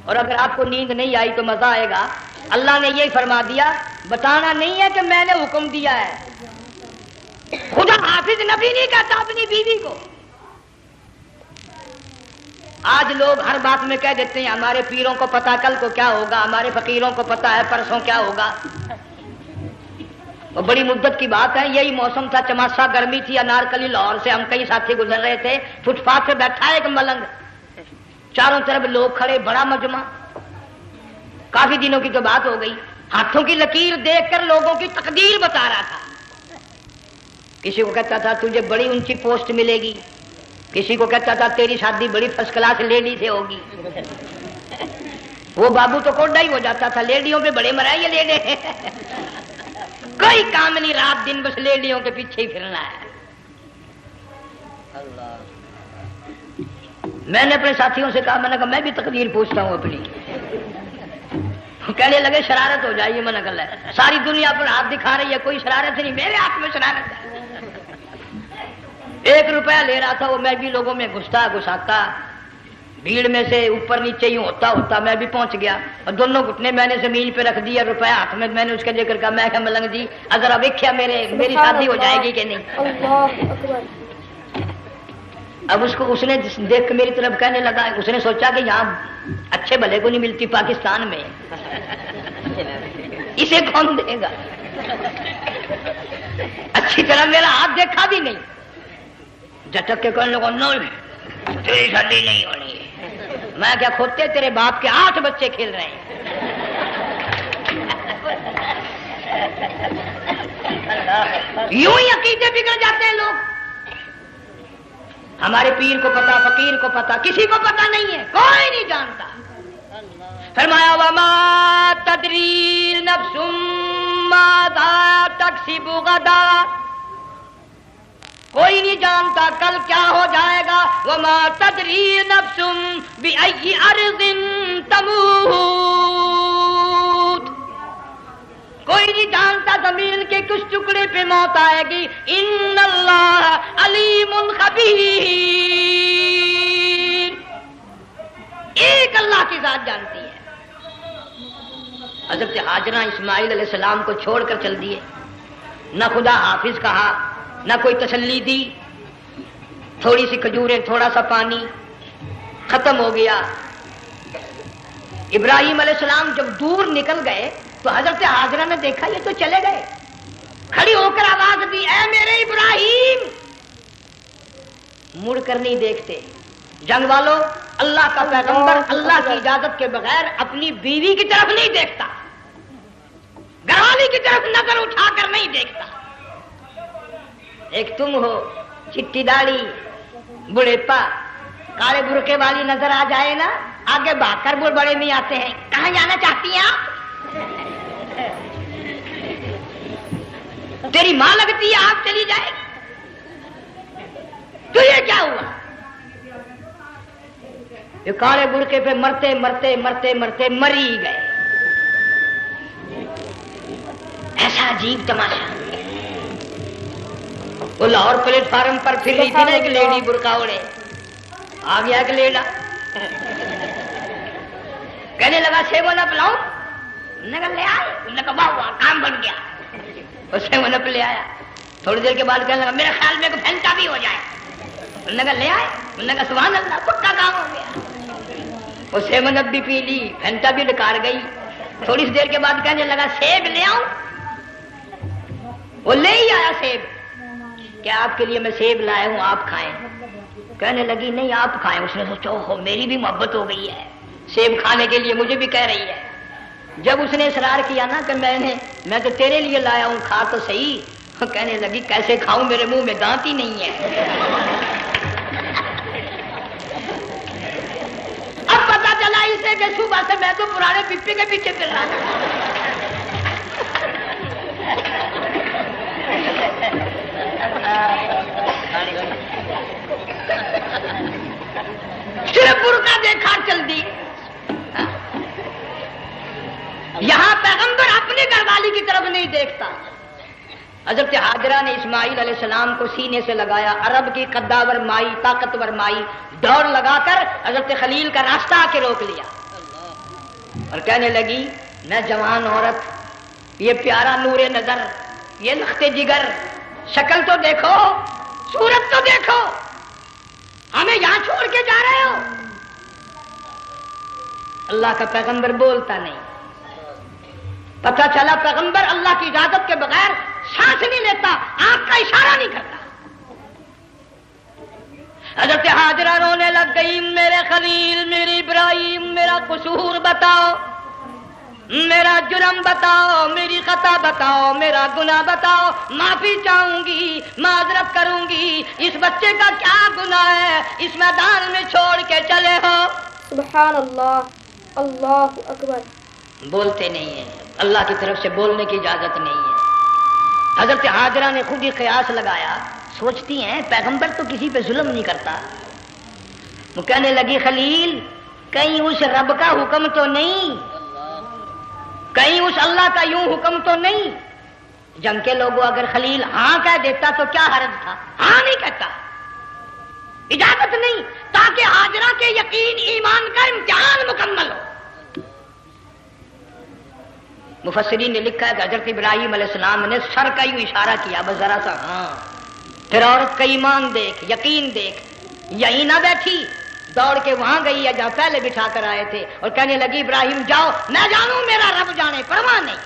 اور اگر آپ کو نیند نہیں آئی تو مزہ آئے گا، اللہ نے یہ فرما دیا، بتانا نہیں ہے کہ میں نے حکم دیا ہے، خدا حافظ نبی نہیں کہتا اپنی بیوی کو۔ آج لوگ ہر بات میں کہہ دیتے ہیں ہمارے پیروں کو پتا کل کو کیا ہوگا، ہمارے فقیروں کو پتا ہے پرسوں کیا ہوگا۔ وہ بڑی مدت کی بات ہے، یہی موسم تھا، چماسا گرمی تھی، انارکلی لاہور سے ہم کئی ساتھی گزر رہے تھے، فٹ پاتھ پہ بیٹھا ہے ایک ملنگ، چاروں طرف لوگ کھڑے، بڑا مجمع، کافی دنوں کی تو بات ہو گئی، ہاتھوں کی لکیر دیکھ کر لوگوں کی تقدیر بتا رہا تھا۔ کسی کو کہتا تھا تجھے بڑی اونچی پوسٹ ملے گی، کسی کو کہتا تھا تیری شادی بڑی فرسٹ کلاس لیڈی سے ہوگی۔ وہ بابو تو کوڈا ہی ہو جاتا تھا، لیڈیوں پہ بڑے مرائے یہ لیڈے، کوئی کام نہیں، رات دن بس لیڈیوں کے پیچھے ہی پھرنا ہے۔ میں نے اپنے ساتھیوں سے کہا، میں نے کہا میں بھی تقدیر پوچھتا ہوں اپنی۔ کہنے لگے شرارت ہو جائے، میں نے کہا ساری دنیا پر ہاتھ دکھا رہی ہے، کوئی شرارت نہیں، میرے ہاتھ میں شرارت ہے۔ 1 روپیہ لے رہا تھا وہ، میں بھی لوگوں میں گھساتا بھیڑ میں سے اوپر نیچے ہی ہوتا میں بھی پہنچ گیا، اور دونوں گھٹنے میں نے زمین پہ رکھ دیا، روپیہ ہاتھ میں، میں نے اس کے ذکر کہا، میں کہا ملنگ جی اگر اب ویکھیا میری شادی ہو جائے گی کہ نہیں۔
اللہ اکبر۔
اب اس نے دیکھ کے میری طرف کہنے لگا، اس نے سوچا کہ یہاں اچھے بھلے کو نہیں ملتی پاکستان میں، اسے کون دے گا، اچھی طرح میرا ہاتھ دیکھا بھی نہیں، جھٹک کے کہنے لگا نہیں تیری شادی نہیں ہونی ہے۔ میں کیا کھوتے تیرے باپ کے 8 بچے کھیل رہے ہیں۔ یوں ہی عقیدے بگڑ جاتے ہیں لوگ، ہمارے پیر کو پتا، فقیر کو پتا، کسی کو پتا نہیں ہے، کوئی نہیں جانتا۔ فرمایا وما تدری نفس ماذا تکسب غدا، کوئی نہیں جانتا کل کیا ہو جائے گا. وما تدری نفس بأي أرض تموت. کوئی نہیں جانتا زمین کے کس ٹکڑے پہ موت آئے گی. ان اللہ علیم خبیر. ایک اللہ کی ذات جانتی ہے. حضرت ہاجرہ اسماعیل علیہ السلام کو چھوڑ کر چل دیے. نہ خدا حافظ کہا, نہ کوئی تسلی دی. تھوڑی سی کھجوریں, تھوڑا سا پانی, ختم ہو گیا. ابراہیم علیہ السلام جب دور نکل گئے تو حضرت ہاجرہ نے دیکھا یہ تو چلے گئے. کھڑی ہو کر آواز دی, اے میرے ابراہیم. مڑ کر نہیں دیکھتے. جنگ والوں, اللہ کا پیغمبر اللہ کی اجازت کے بغیر اپنی بیوی کی طرف نہیں دیکھتا, گھر والی کی طرف نظر اٹھا کر نہیں دیکھتا. ایک تم ہو, چٹی داڑھی, بڑھیپا, کالے برقعے والی نظر آ جائے نا, آگے بھاگ کر بڑے نہیں آتے ہیں. کہاں جانا چاہتی ہیں آپ؟ تیری ماں لگتی ہے, آپ چلی جائے. تو یہ کیا ہوا؟ یہ کالے برقعے پہ مرتے مرتے مرتے مرتے مری گئے. ایسا عجیب تماشا. وہ لاہور پلیٹ فارم پر پھر رہی تھی نا ایک لیڈی برقع اوڑے, آ گیا ایک لیڈا, کہنے لگا سیون اپ لاؤں. نے کہا لے آئے. نے کہا واہ واہ کام بن گیا. وہ سیون اپ لے آیا. تھوڑی دیر کے بعد کہنے لگا میرے خیال میں پھینٹا بھی ہو جائے. نے کہا لے آئے. نے کہا سبحان اللہ پکا کام ہو گیا. وہ سیون اپ بھی پی لی, پھینٹا بھی ڈکار گئی. تھوڑی سی دیر کے بعد کہنے لگا سیب لے آؤں. وہ لے ہی آیا سیب. کیا آپ کے لیے میں سیب لایا ہوں, آپ کھائیں. کہنے لگی نہیں آپ کھائیں. اس نے سوچا ہو میری بھی محبت ہو گئی ہے, سیب کھانے کے لیے مجھے بھی کہہ رہی ہے. جب اس نے اصرار کیا نا کہ میں تو تیرے لیے لایا ہوں, کھا تو صحیح. کہنے لگی کیسے کھاؤں, میرے منہ میں دانت ہی نہیں ہے. اب پتا چلا اسے کہ صبح سے میں تو پرانے پپی کے پیچھے پھر رہا تھا. صرف برقع دیکھا چل دی. یہاں پیغمبر اپنے گھر والی کی طرف نہیں دیکھتا. حضرت ہاجرہ نے اسماعیل علیہ السلام کو سینے سے لگایا. عرب کی قداور مائی, طاقتور مائی, دوڑ لگا کر حضرت خلیل کا راستہ آ کے روک لیا اور کہنے لگی میں جوان عورت, یہ پیارا نور نظر, یہ لخت جگر, شکل تو دیکھو, صورت تو دیکھو, ہمیں یہاں چھوڑ کے جا رہے ہو. اللہ کا پیغمبر بولتا نہیں. پتہ چلا پیغمبر اللہ کی اجازت کے بغیر سانس نہیں لیتا, آنکھ کا اشارہ نہیں کرتا. حضرت ہاجرہ رونے لگ گئی, میرے خلیل, میری ابراہیم, میرا قصور بتاؤ, میرا جرم بتاؤ, میری خطا بتاؤ, میرا گناہ بتاؤ. معافی چاہوں گی, معذرت کروں گی. اس بچے کا کیا گناہ ہے اس میدان میں چھوڑ کے چلے ہو؟
سبحان اللہ, اللہ اکبر.
بولتے نہیں ہیں, اللہ کی طرف سے بولنے کی اجازت نہیں ہے. حضرت ہاجرہ نے خود ہی قیاس لگایا, سوچتی ہیں پیغمبر تو کسی پہ ظلم نہیں کرتا. وہ کہنے لگی خلیل کہیں اس رب کا حکم تو نہیں, کہیں اس اللہ کا یوں حکم تو نہیں. جنگ کے لوگوں اگر خلیل ہاں کہہ دیتا تو کیا حرج تھا, ہاں نہیں کہتا, اجازت نہیں, تاکہ ہاجرہ کے یقین ایمان کا امتحان مکمل ہو. مفسرین نے لکھا ہے کہ حضرت ابراہیم علیہ السلام نے سر کا یوں اشارہ کیا, بس ذرا سا ہاں. پھر عورت کا ایمان دیکھ, یقین دیکھ, یہی نہ بیٹھی, دوڑ کے وہاں گئی ہے جہاں پہلے بٹھا کر آئے تھے اور کہنے لگی ابراہیم جاؤ, میں جانوں میرا رب جانے, پرواہ نہیں.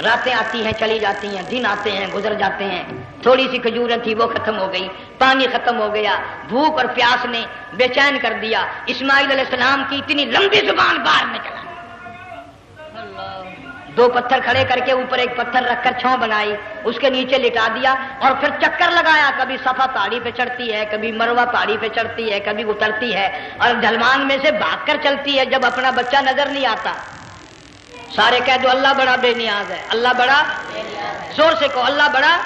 راتیں آتی ہیں چلی جاتی ہیں, دن آتے ہیں گزر جاتے ہیں. تھوڑی سی کھجوریں تھی وہ ختم ہو گئی, پانی ختم ہو گیا, بھوک اور پیاس نے بے چین کر دیا. اسماعیل علیہ السلام کی اتنی لمبی زبان باہر نکلا. دو پتھر کھڑے کر کے اوپر ایک پتھر رکھ کر چھاؤں بنائی, اس کے نیچے لٹا دیا اور پھر چکر لگایا. کبھی صفا پہاڑی پہ چڑھتی ہے, کبھی مروہ پہاڑی پہ چڑھتی ہے, کبھی اترتی ہے اور ڈھلوان میں سے بھاگ کر چلتی ہے. جب اپنا بچہ نظر نہیں آتا سارے کہہ دو اللہ بڑا بے نیاز ہے, اللہ بڑا, زور سے کہو اللہ بڑا.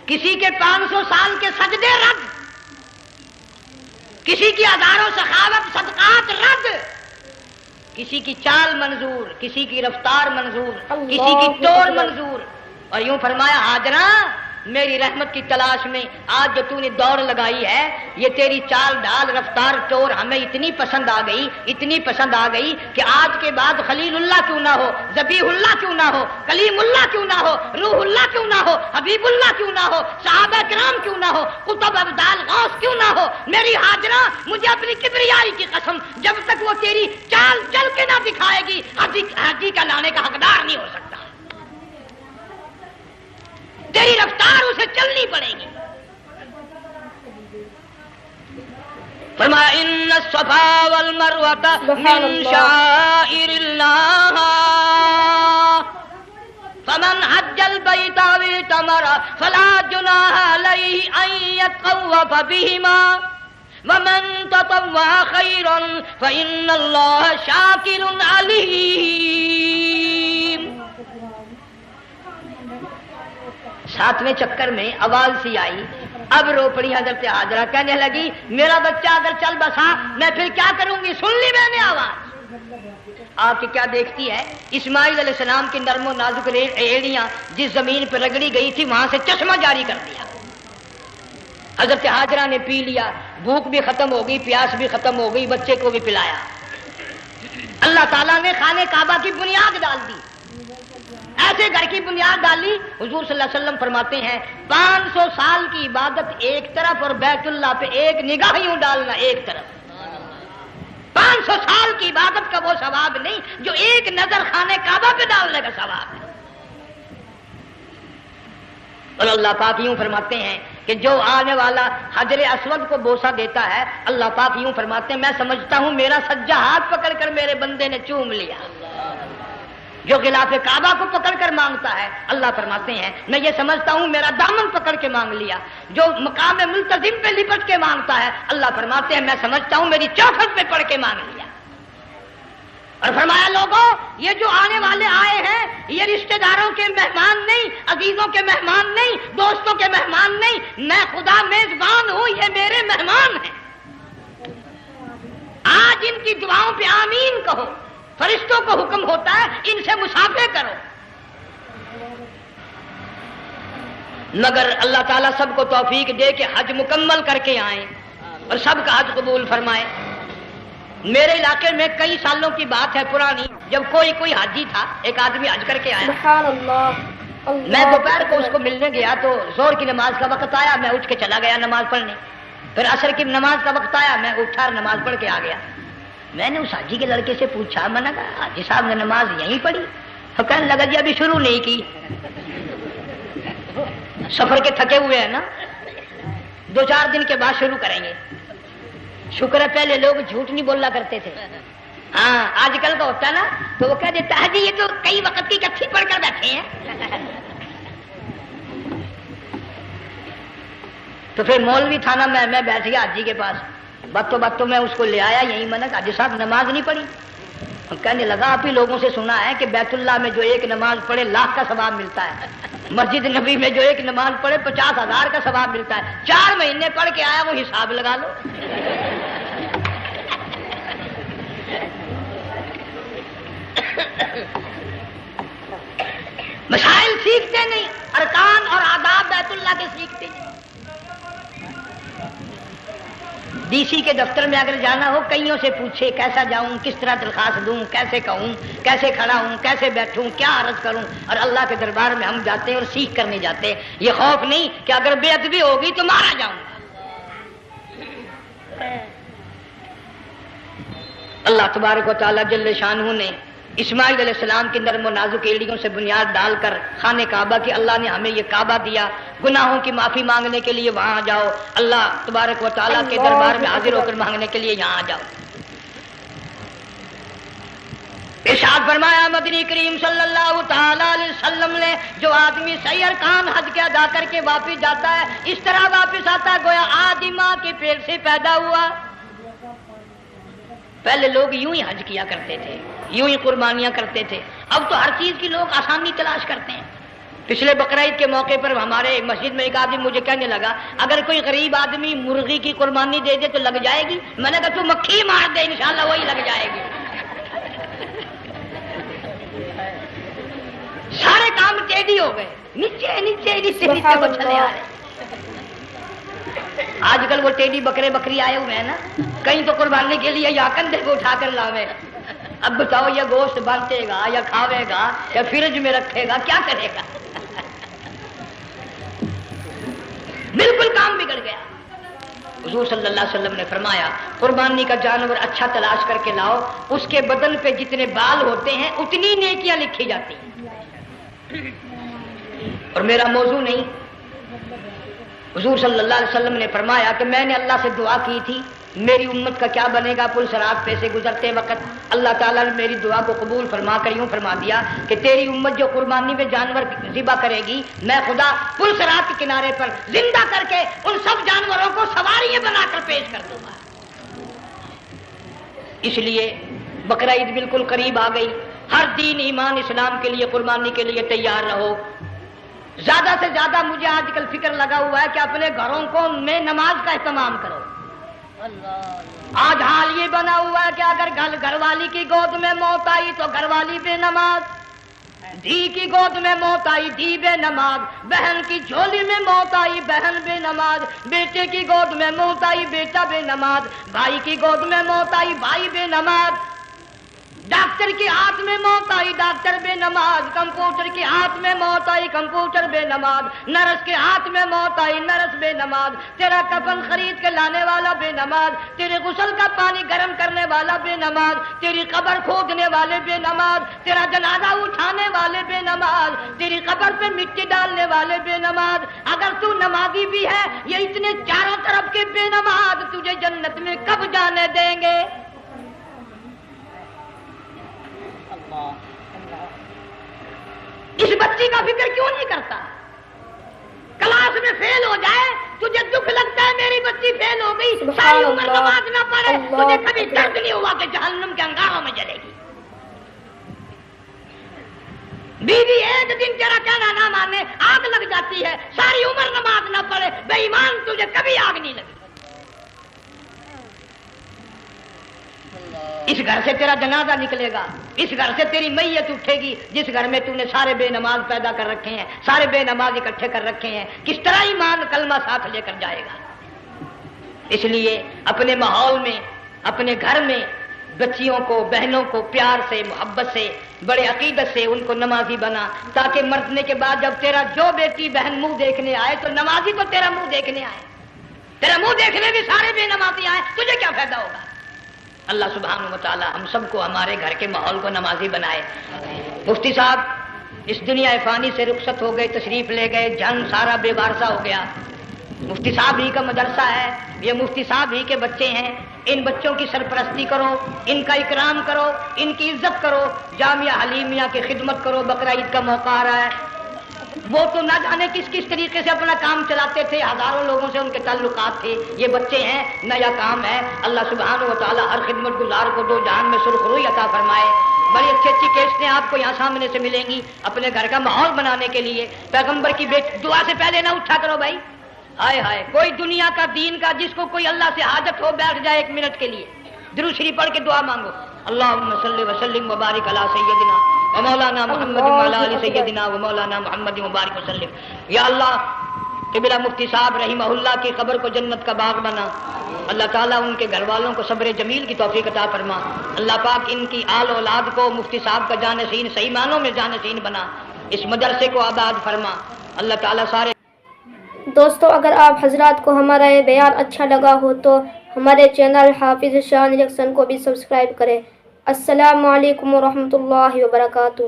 کسی کے 500 سال کے سجدے رد، کسی کی ہزاروں سخاوت صدقات رد، کسی کی چال منظور، کسی کی رفتار منظور، کسی کی ٹور منظور. اور یوں فرمایا ہاجرہ میری رحمت کی تلاش میں آج جو تو نے دوڑ لگائی ہے، یہ تیری چال ڈال رفتار ٹور ہمیں اتنی پسند آ گئی، اتنی پسند آ گئی کہ آج کے بعد خلیل اللہ کیوں نہ ہو، ذبیح اللہ کیوں نہ ہو، کلیم اللہ کیوں نہ ہو، روح اللہ کیوں نہ ہو، حبیب اللہ کیوں نہ ہو، صحابہ کرام کیوں نہ ہو، قطب ابدال غوث کیوں نہ ہو، میری ہاجرہ مجھے اپنی کبریائی کی قسم جب تک وہ تیری چال چل کے نہ دکھائے گی حاجی کا لانے کا حقدار نہیں ہو سکتا. تیری رفتار اسے چلنی پڑے گی. فرمایا ان الصفا والمروہ من شعائر اللہ فمن حج البیت او اعتمر فلا جناح علیہ ان یطوف بہما ومن تطوع خیرا فإن اللہ شاکر علیم. 7ویں چکر میں آواز سی آئی، اب رو پڑی حضرت ہاجرہ، کہنے لگی میرا بچہ اگر چل بسا میں پھر کیا کروں گی. سن لی میں نے آواز. آپ کی کیا دیکھتی ہے، اسماعیل علیہ السلام کی نرم و نازک ایڑیاں جس زمین پہ رگڑی گئی تھی وہاں سے چشمہ جاری کر دیا. حضرت ہاجرہ نے پی لیا، بھوک بھی ختم ہو گئی، پیاس بھی ختم ہو گئی، بچے کو بھی پلایا. اللہ تعالیٰ نے خانہ کعبہ کی بنیاد ڈال دی. ایسے گھر کی بنیاد ڈالی. حضور صلی اللہ علیہ وسلم فرماتے ہیں 500 سال کی عبادت ایک طرف اور بیت اللہ پہ ایک نگاہ یوں ڈالنا ایک طرف. 500 سال کی عبادت کا وہ ثواب نہیں جو ایک نظر خانہ کعبہ پہ ڈالنے کا ثواب ہے. اور اللہ پاک یوں فرماتے ہیں کہ جو آنے والا حجر اسود کو بوسہ دیتا ہے، اللہ پاک یوں فرماتے ہیں میں سمجھتا ہوں میرا سجا ہاتھ پکڑ کر میرے بندے نے چوم لیا. جو غلاف کعبہ کو پکڑ کر مانگتا ہے، اللہ فرماتے ہیں میں یہ سمجھتا ہوں میرا دامن پکڑ کے مانگ لیا. جو مقام ملتزم پہ لپٹ کے مانگتا ہے، اللہ فرماتے ہیں میں سمجھتا ہوں میری چوکھٹ پہ پڑھ کے مانگ لیا. اور فرمایا لوگوں یہ جو آنے والے آئے ہیں یہ رشتہ داروں کے مہمان نہیں، عزیزوں کے مہمان نہیں، دوستوں کے مہمان نہیں، میں خدا میزبان ہوں، یہ میرے مہمان ہیں. آج ان کی دعاؤں پہ آمین کہو. فرشتوں کو حکم ہوتا ہے ان سے مصافحہ کرو. مگر اللہ تعالیٰ سب کو توفیق دے کہ حج مکمل کر کے آئیں اور سب کا حج قبول فرمائے. میرے علاقے میں کئی سالوں کی بات ہے پرانی، جب کوئی حاجی تھا، ایک آدمی حج کر کے آیا.
سبحان اللہ.
میں دوپہر کو اس کو ملنے گیا تو زور کی نماز کا وقت آیا، میں اٹھ کے چلا گیا نماز پڑھنے. پھر عصر کی نماز کا وقت آیا، میں اٹھا اور نماز پڑھ کے آ گیا. میں نے اس حاجی کے لڑکے سے پوچھا، میں نے کہا حاجی صاحب نے نماز یہیں پڑھی؟ تو کہنے لگا جی ابھی شروع نہیں کی، سفر کے تھکے ہوئے ہیں نا، 2-4 دن کے بعد شروع کریں گے. شکر ہے پہلے لوگ جھوٹ نہیں بولا کرتے تھے. ہاں آج کل کا ہوتا ہے نا تو وہ کہہ دیتا ہے جی یہ تو کئی وقت کی کچھی پڑھ کر بیٹھے ہیں. تو پھر مولوی تھا نا، میں بیٹھ گیا حاجی کے پاس. باتوں میں اس کو لے آیا یہیں. میں نے کہا حاجی صاحب نماز نہیں پڑھی؟ کہنے لگا آپ ہی لوگوں سے سنا ہے کہ بیت اللہ میں جو ایک نماز پڑھے 1,00,000 کا ثواب ملتا ہے، مسجد نبی میں جو ایک نماز پڑھے 50,000 کا ثواب ملتا ہے. 4 مہینے پڑھ کے آیا، وہ حساب لگا لو. مسائل سیکھتے نہیں، ارکان اور آداب بیت اللہ کے سیکھتے نہیں. ڈی سی کے دفتر میں اگر جانا ہو کئیوں سے پوچھے کیسا جاؤں، کس طرح درخواست دوں، کیسے کہوں، کیسے کھڑا ہوں، کیسے بیٹھوں، کیا عرض کروں. اور اللہ کے دربار میں ہم جاتے ہیں اور سیکھ کرنے جاتے ہیں. یہ خوف نہیں کہ اگر بے ادبی ہوگی تو مارا جاؤں گا. اللہ تبارک و تعالیٰ جل شانہ نے اسماعیل علیہ السلام کی نرم و نازک ایڑیوں سے بنیاد ڈال کر خانہ کعبہ کی، اللہ نے ہمیں یہ کعبہ دیا. گناہوں کی معافی مانگنے کے لیے وہاں جاؤ، اللہ تبارک و تعالیٰ کے دربار میں حاضر ہو کر مانگنے کے لیے یہاں جاؤ. ارشاد فرمایا مدنی کریم صلی اللہ تعالی علیہ وسلم نے جو آدمی صحیح ارکان حج کے ادا کر کے واپس جاتا ہے اس طرح واپس آتا گویا آدمی ماں کے پیٹ سے پیدا ہوا. پہلے لوگ یوں ہی حج کیا کرتے تھے، یوں ہی قربانیاں کرتے تھے. اب تو ہر چیز کی لوگ آسانی تلاش کرتے ہیں. پچھلے بقرعید کے موقع پر ہمارے مسجد میں ایک آدمی مجھے کہنے لگا اگر کوئی غریب آدمی مرغی کی قربانی دے دے تو لگ جائے گی؟ میں نے کہا تو مکھی مار دے انشاءاللہ وہی لگ جائے گی. سارے کام ٹیڑھی ہو گئے، نیچے نیچے نیچے نیچے کو چلے آ رہے. آج کل وہ ٹیڑھی بکرے بکری آئے ہوئے ہیں نا، کہیں تو قربانی کے لیے یا کندھے کو اٹھا کر لاوے. اب بتاؤ یہ گوشت بانٹے گا یا کھاوے گا یا فریج میں رکھے گا، کیا کرے گا؟ بالکل کام بگڑ گیا. حضور صلی اللہ علیہ وسلم نے فرمایا قربانی کا جانور اچھا تلاش کر کے لاؤ، اس کے بدن پہ جتنے بال ہوتے ہیں اتنی نیکیاں لکھی جاتی ہیں. اور میرا موضوع نہیں، حضور صلی اللہ علیہ وسلم نے فرمایا کہ میں نے اللہ سے دعا کی تھی میری امت کا کیا بنے گا. پل صراط پہ سے گزرتے وقت اللہ تعالیٰ نے میری دعا کو قبول فرما کر یوں فرما دیا کہ تیری امت جو قربانی میں جانور ذبح کرے گی میں خدا پل صراط کے کنارے پر زندہ کر کے ان سب جانوروں کو سواریاں بنا کر پیش کر دوں گا. اس لیے بقرعید بالکل قریب آ گئی. ہر دین ایمان اسلام کے لیے قربانی کے لیے تیار رہو. زیادہ سے زیادہ مجھے آج کل فکر لگا ہوا ہے کہ اپنے گھروں کو میں نماز کا اہتمام کرو. آج حال یہ بنا ہوا ہے کہ اگر گھر والی کی گود میں موت آئی تو گھر والی بے نماز، دھی کی گود میں موت آئی دھی بے نماز، بہن کی جھولی میں موت آئی بہن بے نماز، بیٹے کی گود میں موت آئی بیٹا بے نماز، بھائی کی گود میں موت آئی بھائی بے نماز، ڈاکٹر کے ہاتھ میں موت آئی ڈاکٹر بے نماز، کمپیوٹر کے ہاتھ میں موت آئی کمپیوٹر بے نماز، نرس کے ہاتھ میں موت آئی نرس بے نماز، تیرا کفن خرید کے لانے والا بے نماز، تیرے غسل کا پانی گرم کرنے والا بے نماز، تیری قبر کھودنے والے بے نماز، تیرا جنازہ اٹھانے والے بے نماز، تیری قبر پہ مٹی ڈالنے والے بے نماز. اگر تو نمازی بھی ہے یہ اتنے چاروں طرف کے بے نماز تجھے جنت میں کب جانے دیں گے؟ اس بچی کا فکر کیوں نہیں کرتا؟ کلاس میں فیل ہو جائے تجھے دکھ لگتا ہے میری بچی فیل ہو گئی، ساری عمر نماز نہ پڑھے تجھے کبھی درد نہیں ہوا کہ جہنم کے انگاروں میں جلے گی. بیوی ایک دن تیرا کہنا نہ مانے آگ لگ جاتی ہے، ساری عمر نماز نہ پڑھے بے ایمان تجھے کبھی آگ نہیں لگی. اس گھر سے تیرا جنازہ نکلے گا، اس گھر سے تیری میت اٹھے گی جس گھر میں تو نے سارے بے نماز پیدا کر رکھے ہیں، سارے بے نماز اکٹھے کر رکھے ہیں. کس طرح ایمان کلمہ ساتھ لے کر جائے گا؟ اس لیے اپنے ماحول میں اپنے گھر میں بچیوں کو بہنوں کو پیار سے محبت سے بڑے عقیدت سے ان کو نمازی بنا، تاکہ مرنے کے بعد جب تیرا جو بیٹی بہن منہ دیکھنے آئے تو نمازی تو تیرا منہ دیکھنے آئے. تیرا منہ دیکھنے بھی سارے بے نمازی آئے تجھے کیا فائدہ ہوگا؟ اللہ سبحانہ و تعالی ہم سب کو ہمارے گھر کے ماحول کو نمازی بنائے. مفتی صاحب اس دنیا فانی سے رخصت ہو گئے، تشریف لے گئے، جان سارا بے وارثہ ہو گیا. مفتی صاحب ہی کا مدرسہ ہے، یہ مفتی صاحب ہی کے بچے ہیں. ان بچوں کی سرپرستی کرو، ان کا اکرام کرو، ان کی عزت کرو، جامعہ حلیمیہ کی خدمت کرو. بقرعید کا موقع آ رہا ہے، وہ تو نہ جانے کس کس طریقے سے اپنا کام چلاتے تھے، ہزاروں لوگوں سے ان کے تعلقات تھے. یہ بچے ہیں، نیا کام ہے. اللہ سبحانہ و تعالی ہر خدمت گزار کو دو جہان میں سرخ روئی عطا فرمائے. بڑی اچھی اچھی کیسٹیں آپ کو یہاں سامنے سے ملیں گی اپنے گھر کا ماحول بنانے کے لیے. پیغمبر کی دعا سے پہلے نہ اٹھا کرو بھائی. ہائے ہائے، کوئی دنیا کا دین کا جس کو کوئی اللہ سے حاجت ہو بیٹھ جائے ایک منٹ کے لیے درود شریف پڑھ کے دعا مانگو. اللہم صلی وسلم وبارک علی سیدنا و مولانا محمد وعلی آل سیدنا و مولانا محمد وبارک وسلم. یا اللہ قبلہ مفتی صاحب رحمہ اللہ کی قبر کو جنت کا باغ بنا. اللہ تعالیٰ ان کے گھر والوں کو صبر جمیل کی توفیق عطا فرما. اللہ پاک ان کی آل اولاد کو مفتی صاحب کا جانشین صحیح معنوں میں جانشین بنا. اس مدرسے کو آباد فرما. اللہ تعالیٰ سارے
دوستو اگر آپ حضرات کو ہمارا یہ بیان اچھا لگا ہو تو ہمارے چینل حافظ شان ریئیکشن کو بھی سبسکرائب کریں. السلام علیکم ورحمۃ اللہ وبرکاتہ.